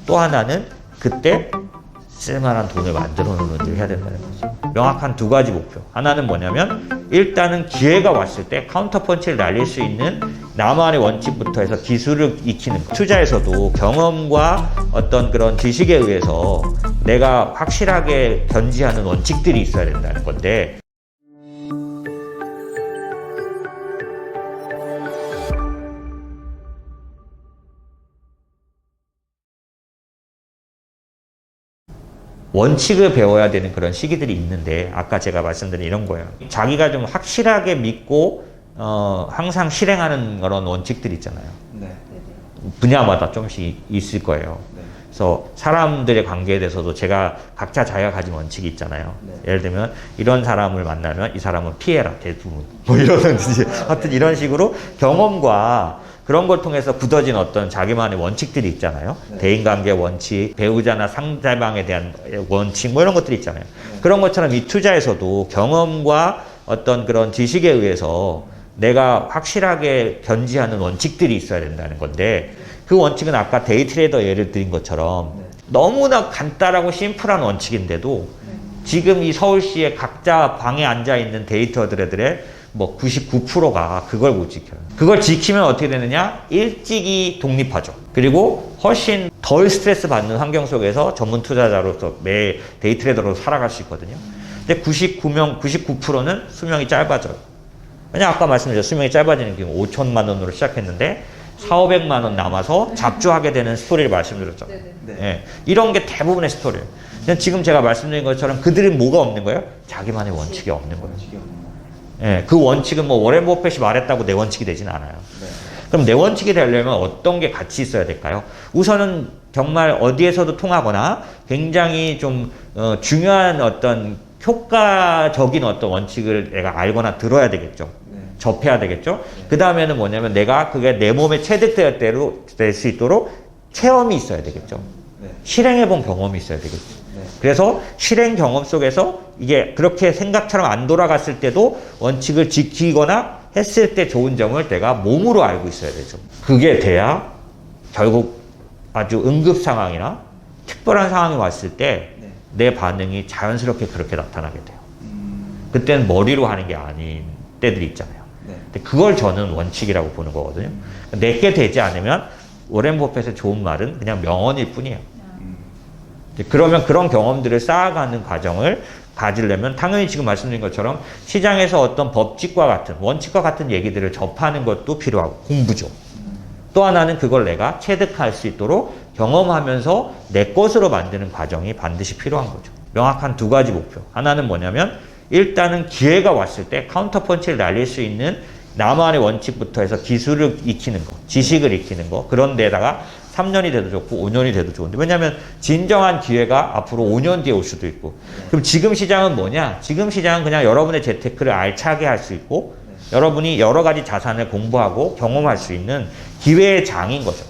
또 하나는 그때 쓸만한 돈을 만들어 놓는 일을 해야 된다는 거죠. 명확한 두 가지 목표. 하나는 뭐냐면 일단은 기회가 왔을 때 카운터펀치를 날릴 수 있는 나만의 원칙부터 해서 기술을 익히는 거. 투자에서도 경험과 어떤 그런 지식에 의해서 내가 확실하게 견지하는 원칙들이 있어야 된다는 건데, 원칙을 배워야 되는 그런 시기들이 있는데, 아까 제가 말씀드린 이런 거예요. 자기가 좀 확실하게 믿고 항상 실행하는 그런 원칙들 있잖아요. 네. 분야마다 조금씩 있을 거예요. 네. 그래서 사람들의 관계에 대해서도 제가 각자 자기가 가진 원칙이 있잖아요. 네. 예를 들면 이런 사람을 만나면 이 사람은 피해라, 대부분. 뭐 이러든지. 하여튼 이런 식으로 경험과 그런 걸 통해서 굳어진 어떤 자기만의 원칙들이 있잖아요. 네. 대인관계 원칙, 배우자나 상대방에 대한 원칙, 뭐 이런 것들이 있잖아요. 네. 그런 것처럼 이 투자에서도 경험과 어떤 그런 지식에 의해서 내가 확실하게 견지하는 원칙들이 있어야 된다는 건데, 그 원칙은 아까 데이트레이더 예를 드린 것처럼 네. 너무나 간단하고 심플한 원칙인데도 지금 이 서울시에 각자 방에 앉아 있는 데이터들의 뭐 99%가 그걸 못 지켜요. 그걸 지키면 어떻게 되느냐? 일찍이 독립하죠. 그리고 훨씬 덜 스트레스 받는 환경 속에서 전문 투자자로서 매 데이트레이더로 살아갈 수 있거든요. 근데 99%는 수명이 짧아져요. 왜냐 아까 말씀드렸죠. 수명이 짧아지는 경우 5천만 원으로 시작했는데 4,500만 원 남아서 잡주하게 되는 스토리를 말씀드렸죠. 네. 예, 이런 게 대부분의 스토리예요. 근데 지금 제가 말씀드린 것처럼 그들은 뭐가 없는 거예요? 자기만의 원칙이 없는 거예요. 원칙이 없는 거. 예, 그 원칙은 뭐 워렌 버핏이 말했다고 내 원칙이 되진 않아요. 네. 그럼 내 원칙이 되려면 어떤 게 같이 있어야 될까요? 우선은 정말 어디에서도 통하거나 굉장히 좀 중요한 어떤 효과적인 어떤 원칙을 내가 알거나 들어야 되겠죠. 네. 접해야 되겠죠. 그 다음에는 뭐냐면 내가 그게 내 몸에 체득될 대로 될 수 있도록 체험이 있어야 되겠죠. 네. 실행해본 경험이 있어야 되겠죠. 네. 그래서 실행 경험 속에서 이게 그렇게 생각처럼 안 돌아갔을 때도 원칙을 지키거나 했을 때 좋은 점을 내가 몸으로 알고 있어야 되죠. 그게 돼야 결국 아주 응급 상황이나 특별한 상황이 왔을 때 내 반응이 자연스럽게 그렇게 나타나게 돼요. 그때는 머리로 하는 게 아닌 때들이 있잖아요. 네. 근데 그걸 저는 원칙이라고 보는 거거든요. 내게 되지 않으면 워렌 버핏의 좋은 말은 그냥 명언일 뿐이에요. 그러면 그런 경험들을 쌓아가는 과정을 가지려면 당연히 지금 말씀드린 것처럼 시장에서 어떤 법칙과 같은 원칙과 같은 얘기들을 접하는 것도 필요하고 공부죠. 또 하나는 그걸 내가 체득할 수 있도록 경험하면서 내 것으로 만드는 과정이 반드시 필요한 거죠. 명확한 두 가지 목표. 하나는 뭐냐면 일단은 기회가 왔을 때 카운터펀치를 날릴 수 있는 나만의 원칙부터 해서 기술을 익히는 거, 지식을 익히는 거, 그런 데다가 3년이 돼도 좋고 5년이 돼도 좋은데, 왜냐하면 진정한 기회가 앞으로 5년 뒤에 올 수도 있고. 그럼 지금 시장은 뭐냐? 지금 시장은 그냥 여러분의 재테크를 알차게 할 수 있고 여러분이 여러 가지 자산을 공부하고 경험할 수 있는 기회의 장인 거죠.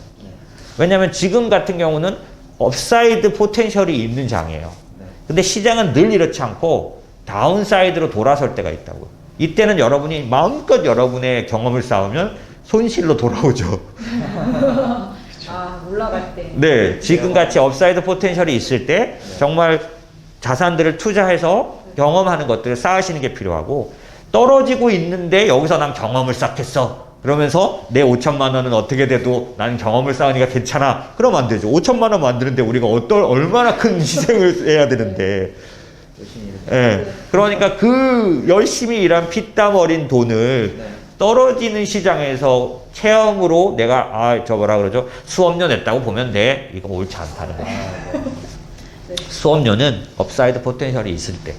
왜냐하면 지금 같은 경우는 업사이드 포텐셜이 있는 장이에요. 근데 시장은 늘 이렇지 않고 다운사이드로 돌아설 때가 있다고요. 이때는 여러분이 마음껏 여러분의 경험을 쌓으면 손실로 돌아오죠. 아, 올라갈 때. 네, 지금같이 업사이드 포텐셜이 있을 때 정말 자산들을 투자해서 경험하는 것들을 쌓으시는 게 필요하고, 떨어지고 있는데 여기서 난 경험을 쌓겠어. 그러면서 내 5천만 원은 어떻게 돼도 나는 경험을 쌓으니까 괜찮아. 그러면 안 되죠. 5천만 원 만드는데 우리가 얼마나 큰 희생을 해야 되는데. 예. 그러니까 그 열심히 일한 피땀 어린 돈을 떨어지는 시장에서 체험으로 내가 저 뭐라 그러죠? 수업료 냈다고 보면 돼. 이거 옳지 않다는 거예요. 수업료는 업사이드 포텐셜이 있을 때,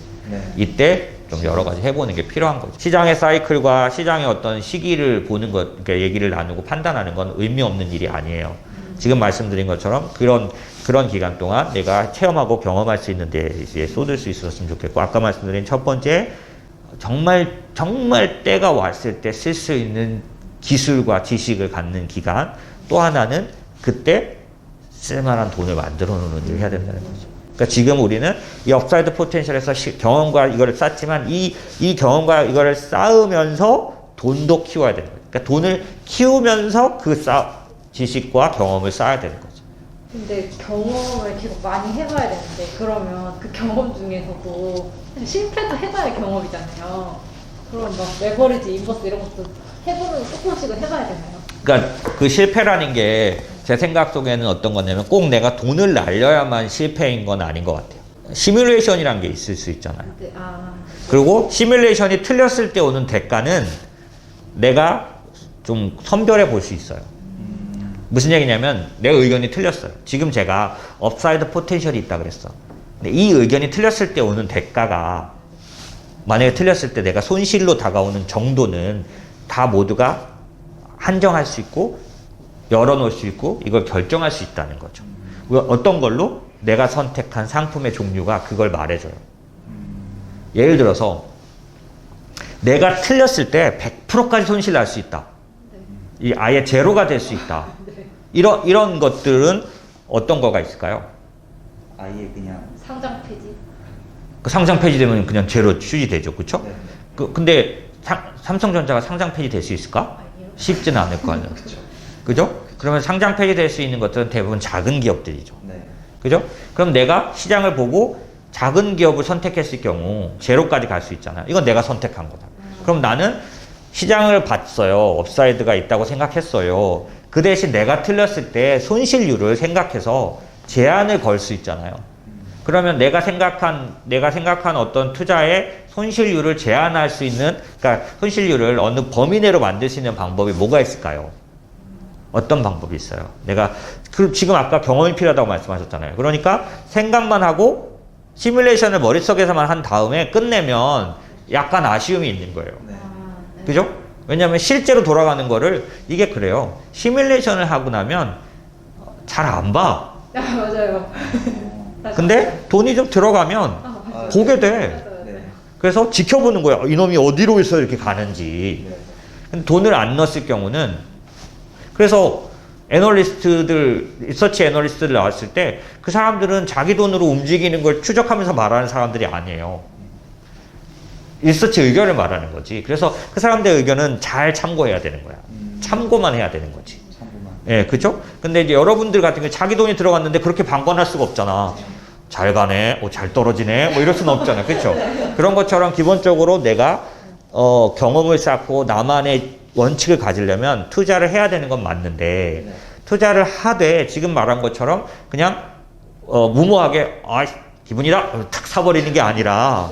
이때 좀 여러 가지 해보는 게 필요한 거죠. 시장의 사이클과 시장의 어떤 시기를 보는 것, 그러니까 얘기를 나누고 판단하는 건 의미 없는 일이 아니에요. 지금 말씀드린 것처럼 그런 기간 동안 내가 체험하고 경험할 수 있는 데 이제 쏟을 수 있었으면 좋겠고, 아까 말씀드린 첫 번째, 정말 때가 왔을 때 쓸 수 있는 기술과 지식을 갖는 기간, 또 하나는 그때 쓸만한 돈을 만들어 놓는 일을 해야 된다는 거죠. 그러니까 지금 우리는 이 업사이드 포텐셜에서 경험과 이거를 쌓지만 이 경험과 이거를 쌓으면서 돈도 키워야 되는 거예요. 그러니까 돈을 키우면서 그 지식과 경험을 쌓아야 되는 거죠. 근데 경험을 계속 많이 해봐야 되는데 그러면 그 경험 중에서도 실패도 해봐야 경험이잖아요. 그럼 막 레버리지, 인버스 이런 것도 해보는 조금씩은 해봐야 되나요? 그러니까 그 실패라는 게 제 생각 속에는 어떤 거냐면 꼭 내가 돈을 날려야만 실패인 건 아닌 것 같아요. 시뮬레이션이라는 게 있을 수 있잖아요. 네, 그리고 시뮬레이션이 틀렸을 때 오는 대가는 내가 좀 선별해 볼 수 있어요. 무슨 얘기냐면 내 의견이 틀렸어요. 지금 제가 업사이드 포텐셜이 있다 그랬어. 근데 이 의견이 틀렸을 때 오는 대가가 만약에 틀렸을 때 내가 손실로 다가오는 정도는 다 모두가 한정할 수 있고 열어놓을 수 있고 이걸 결정할 수 있다는 거죠. 어떤 걸로? 내가 선택한 상품의 종류가 그걸 말해줘요. 예를 들어서 내가 틀렸을 때 100%까지 손실 날 수 있다. 이 아예 제로가 될 수 있다. 이런 것들은 어떤 거가 있을까요? 아예 그냥 상장 폐지. 그 상장 폐지되면 그냥 제로 휴지되죠. 그쵸? 네. 근데 삼성전자가 상장 폐지될 수 있을까? 아니요. 쉽지는 않을 거 아니에요. 그죠? 그러면 상장 폐지될 수 있는 것들은 대부분 작은 기업들이죠. 네. 그죠? 그럼 내가 시장을 보고 작은 기업을 선택했을 경우 제로까지 갈 수 있잖아요. 이건 내가 선택한 거다. 그럼 나는 시장을 봤어요. 업사이드가 있다고 생각했어요. 그 대신 내가 틀렸을 때 손실률을 생각해서 제한을 걸 수 있잖아요. 그러면 내가 생각한 어떤 투자의 손실률을 제한할 수 있는, 그러니까 손실률을 어느 범위 내로 만들 수 있는 방법이 뭐가 있을까요? 어떤 방법이 있어요? 지금 아까 경험이 필요하다고 말씀하셨잖아요. 그러니까 생각만 하고 시뮬레이션을 머릿속에서만 한 다음에 끝내면 약간 아쉬움이 있는 거예요. 네. 네. 그죠? 왜냐하면 실제로 돌아가는 거를 이게 그래요. 시뮬레이션을 하고 나면 잘 안 봐. 맞아요. 근데 돈이 좀 들어가면 맞아요. 보게 돼. 맞아요. 네. 그래서 지켜보는 거야. 이놈이 어디로 해서 이렇게 가는지. 네. 근데 돈을 안 넣었을 경우는 그래서 리서치 애널리스트들 나왔을 때 그 사람들은 자기 돈으로 움직이는 걸 추적하면서 말하는 사람들이 아니에요. 리서치 의견을 말하는 거지. 그래서 그 사람들의 의견은 잘 참고해야 되는 거야. 참고만 해야 되는 거지. 참고만. 예, 그죠? 근데 이제 여러분들 같은 경우 자기 돈이 들어갔는데 그렇게 방관할 수가 없잖아. 잘 가네, 잘 떨어지네, 뭐 이럴 수는 없잖아. 그쵸? 그런 것처럼 기본적으로 내가, 경험을 쌓고 나만의 원칙을 가지려면 투자를 해야 되는 건 맞는데, 네. 투자를 하되 지금 말한 것처럼 그냥, 무모하게, 기분이다! 탁 사버리는 게 아니라,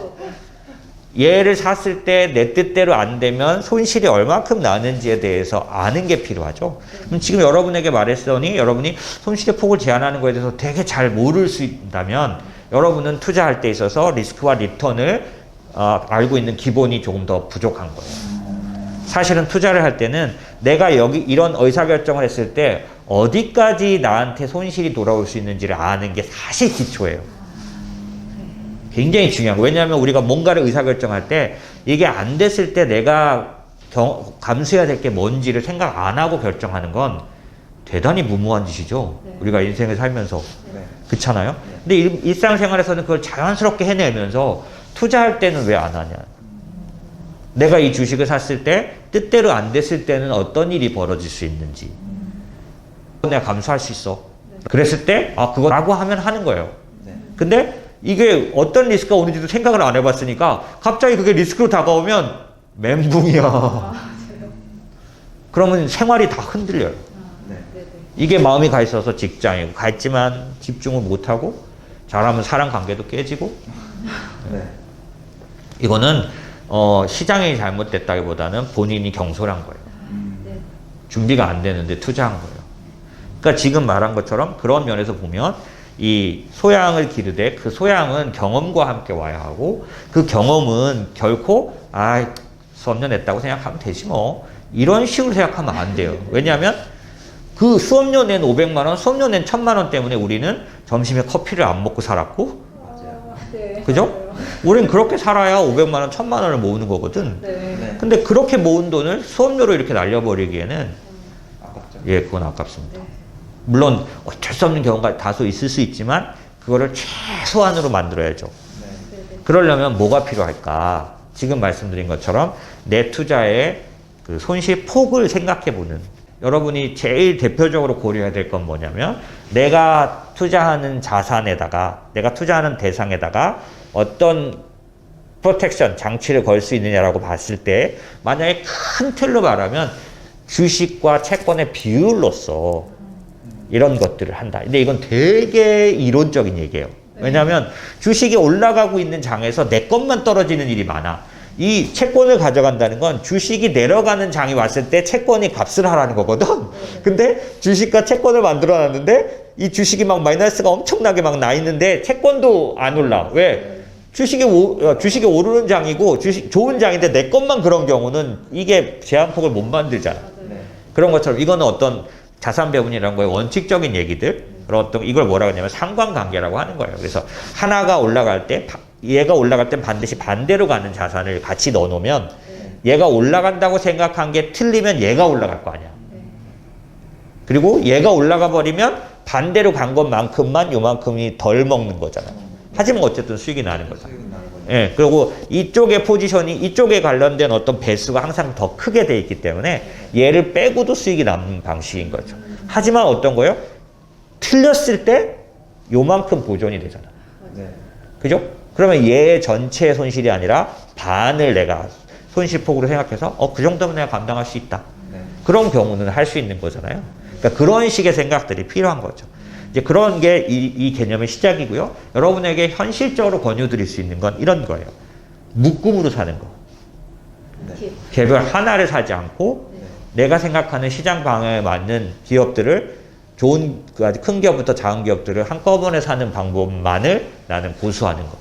얘를 샀을 때 내 뜻대로 안 되면 손실이 얼마큼 나는지에 대해서 아는 게 필요하죠. 그럼 지금 여러분에게 말했으니 여러분이 손실의 폭을 제한하는 거에 대해서 되게 잘 모를 수 있다면 여러분은 투자할 때 있어서 리스크와 리턴을 알고 있는 기본이 조금 더 부족한 거예요. 사실은 투자를 할 때는 내가 여기 이런 의사결정을 했을 때 어디까지 나한테 손실이 돌아올 수 있는지를 아는 게 사실 기초예요. 굉장히 중요한 거. 왜냐하면 우리가 뭔가를 의사결정할 때 이게 안 됐을 때 내가 감수해야 될 게 뭔지를 생각 안 하고 결정하는 건 대단히 무모한 짓이죠. 네. 우리가 인생을 살면서. 네. 그렇잖아요. 근데 일상생활에서는 그걸 자연스럽게 해내면서 투자할 때는 왜 안 하냐. 내가 이 주식을 샀을 때 뜻대로 안 됐을 때는 어떤 일이 벌어질 수 있는지 내가 감수할 수 있어. 그랬을 때 그거라고 하면 하는 거예요. 네. 근데 이게 어떤 리스크가 오는지도 생각을 안 해봤으니까 갑자기 그게 리스크로 다가오면 멘붕이야. 그러면 생활이 다 흔들려요. 네. 네네. 이게 마음이 가 있어서 직장이고 가 있지만 집중을 못하고 잘하면 사람 관계도 깨지고 네. 이거는 시장이 잘못됐다기보다는 본인이 경솔한 거예요. 네. 준비가 안 되는데 투자한 거예요. 그러니까 지금 말한 것처럼 그런 면에서 보면 이 소양을 기르되 그 소양은 경험과 함께 와야 하고 그 경험은 결코 수업료 냈다고 생각하면 되지 뭐 이런 식으로 생각하면 안 돼요. 왜냐하면 그 수업료 낸 500만 원, 수업료 낸 1000만 원 때문에 우리는 점심에 커피를 안 먹고 살았고 네. 그죠? 맞아요. 우린 그렇게 살아야 500만 원, 1000만 원을 모으는 거거든. 네. 네. 근데 그렇게 모은 돈을 수업료로 이렇게 날려버리기에는 아깝죠. 그건 아깝습니다. 물론 어쩔 수 없는 경우가 다소 있을 수 있지만 그거를 최소한으로 만들어야죠. 네. 네네. 그러려면 뭐가 필요할까? 지금 말씀드린 것처럼 내 투자의 그 손실 폭을 생각해보는 여러분이 제일 대표적으로 고려해야 될 건 뭐냐면 내가 투자하는 자산에다가 내가 투자하는 대상에다가 어떤 프로텍션 장치를 걸 수 있느냐라고 봤을 때 만약에 큰 틀로 말하면 주식과 채권의 비율로서 이런 것들을 한다. 근데 이건 되게 이론적인 얘기예요. 왜냐하면 주식이 올라가고 있는 장에서 내 것만 떨어지는 일이 많아. 이 채권을 가져간다는 건 주식이 내려가는 장이 왔을 때 채권이 값을 하라는 거거든. 근데 주식과 채권을 만들어 놨는데 이 주식이 막 마이너스가 엄청나게 막 나 있는데 채권도 안 올라. 왜? 주식이 오르는 장이고 주식 좋은 장인데 내 것만 그런 경우는 이게 제한폭을 못 만들잖아. 그런 것처럼 이거는 어떤 자산 배분이라는 거의 원칙적인 얘기들, 그런 어떤 이걸 뭐라고 하냐면 상관관계라고 하는 거예요. 그래서 하나가 올라갈 때 얘가 올라갈 땐 반드시 반대로 가는 자산을 같이 넣어놓으면 얘가 올라간다고 생각한 게 틀리면 얘가 올라갈 거 아니야. 그리고 얘가 올라가 버리면 반대로 간 것만큼만 요만큼이 덜 먹는 거잖아. 하지만 어쨌든 수익이 나는 거죠. 예, 그리고 이쪽의 포지션이 이쪽에 관련된 어떤 배수가 항상 더 크게 돼 있기 때문에 얘를 빼고도 수익이 남는 방식인 거죠. 하지만 어떤 거예요? 틀렸을 때 요만큼 보존이 되잖아. 네. 그죠? 그러면 얘 전체 손실이 아니라 반을 내가 손실폭으로 생각해서 그 정도면 내가 감당할 수 있다. 네. 그런 경우는 할 수 있는 거잖아요. 그러니까 그런 식의 생각들이 필요한 거죠. 이제 그런 게 이 개념의 시작이고요. 여러분에게 현실적으로 권유드릴 수 있는 건 이런 거예요. 묶음으로 사는 거. 네. 개별 하나를 사지 않고 내가 생각하는 시장 방향에 맞는 기업들을 좋은 아주 큰 기업부터 작은 기업들을 한꺼번에 사는 방법만을 나는 고수하는 거.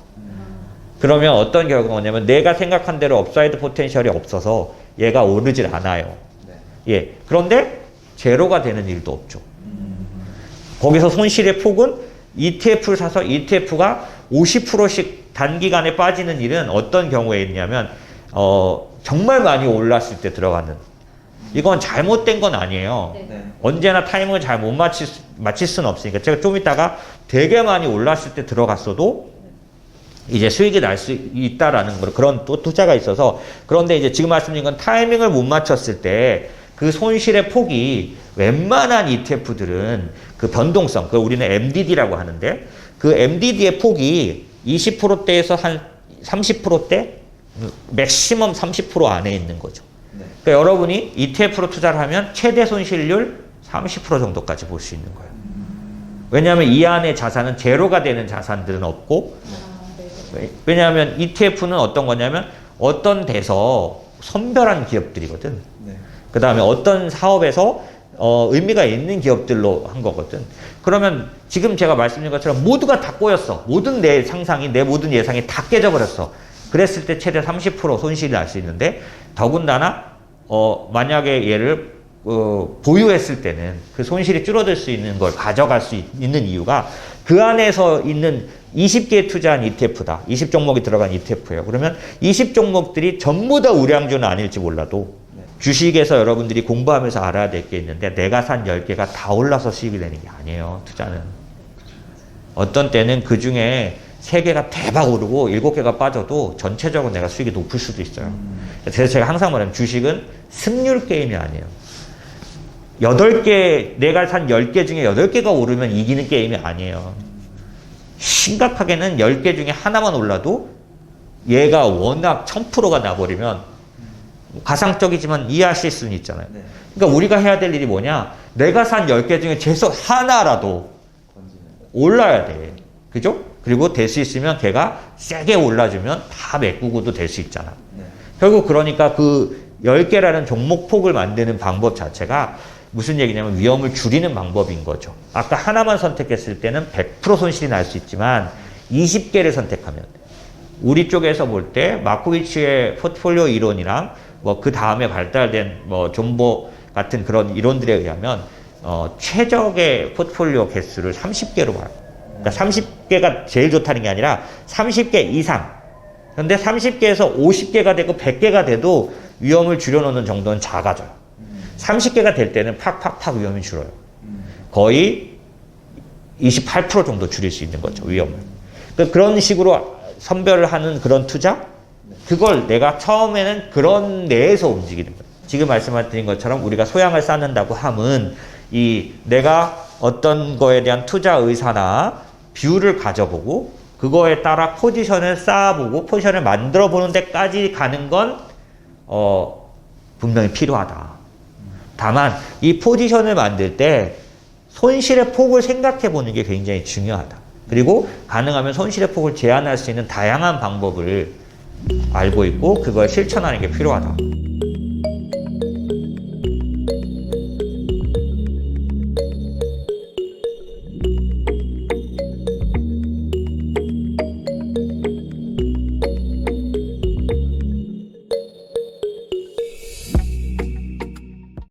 그러면 어떤 결과가 오냐면 내가 생각한 대로 업사이드 포텐셜이 없어서 얘가 오르질 않아요. 네. 예. 그런데 제로가 되는 일도 없죠. 거기서 손실의 폭은 ETF를 사서 ETF가 50%씩 단기간에 빠지는 일은 어떤 경우에 있냐면 정말 많이 올랐을 때 들어가는, 이건 잘못된 건 아니에요. 네. 언제나 타이밍을 잘 못 맞출 수는 없으니까 제가 좀 이따가 되게 많이 올랐을 때 들어갔어도 이제 수익이 날 수 있다라는 그런 또 투자가 있어서, 그런데 이제 지금 말씀드린 건 타이밍을 못 맞췄을 때 그 손실의 폭이 웬만한 ETF들은 그 변동성, 그 우리는 MDD라고 하는데 그 MDD의 폭이 20%대에서 한 30%대, 맥시멈 30% 안에 있는 거죠. 네. 그러니까 여러분이 ETF로 투자를 하면 최대 손실률 30% 정도까지 볼 수 있는 거예요. 왜냐하면 이 안에 자산은 제로가 되는 자산들은 없고, 왜냐하면 ETF는 어떤 거냐면 어떤 데서 선별한 기업들이거든. 네. 그 다음에 어떤 사업에서 의미가 있는 기업들로 한 거거든. 그러면 지금 제가 말씀드린 것처럼 모두가 다 꼬였어. 모든 내 상상이, 내 모든 예상이 다 깨져버렸어. 그랬을 때 최대 30% 손실이 날 수 있는데, 더군다나 만약에 얘를 보유했을 때는 그 손실이 줄어들 수 있는 걸 가져갈 수 있는 이유가 그 안에서 있는 20개에 투자한 ETF다. 20종목이 들어간 ETF예요. 그러면 20종목들이 전부 다 우량주는 아닐지 몰라도 주식에서 여러분들이 공부하면서 알아야 될 게 있는데, 내가 산 10개가 다 올라서 수익이 되는 게 아니에요. 투자는. 어떤 때는 그 중에 3개가 대박 오르고 7개가 빠져도 전체적으로 내가 수익이 높을 수도 있어요. 그래서 제가 항상 말하면 주식은 승률 게임이 아니에요. 8개, 내가 산 10개 중에 8개가 오르면 이기는 게임이 아니에요. 심각하게는 10개 중에 하나만 올라도 얘가 워낙 1000%가 나버리면, 가상적이지만 이해하실 수는 있잖아요. 네. 그러니까 우리가 해야 될 일이 뭐냐? 내가 산 10개 중에 최소 하나라도 건지는. 올라야 돼. 그죠? 그리고 될 수 있으면 걔가 세게 올라주면 다 메꾸고도 될 수 있잖아. 네. 결국 그러니까 그 10개라는 종목폭을 만드는 방법 자체가 무슨 얘기냐면 위험을 줄이는 방법인 거죠. 아까 하나만 선택했을 때는 100% 손실이 날 수 있지만 20개를 선택하면, 우리 쪽에서 볼 때 마코비치의 포트폴리오 이론이랑 뭐 그 다음에 발달된 뭐 존버 같은 그런 이론들에 의하면 최적의 포트폴리오 개수를 30개로 봐요. 그러니까 30개가 제일 좋다는 게 아니라 30개 이상. 그런데 30개에서 50개가 되고 100개가 돼도 위험을 줄여놓는 정도는 작아져요. 30개가 될 때는 팍팍팍 위험이 줄어요. 거의 28% 정도 줄일 수 있는 거죠, 위험을. 그런 식으로 선별을 하는 그런 투자? 그걸 내가 처음에는 그런 내에서 움직이는 거예요. 지금 말씀드린 것처럼 우리가 소양을 쌓는다고 함은 이 내가 어떤 거에 대한 투자 의사나 뷰를 가져보고 그거에 따라 포지션을 쌓아보고 포지션을 만들어 보는 데까지 가는 건 분명히 필요하다. 다만 이 포지션을 만들 때 손실의 폭을 생각해 보는 게 굉장히 중요하다. 그리고 가능하면 손실의 폭을 제한할 수 있는 다양한 방법을 알고 있고 그걸 실천하는 게 필요하다.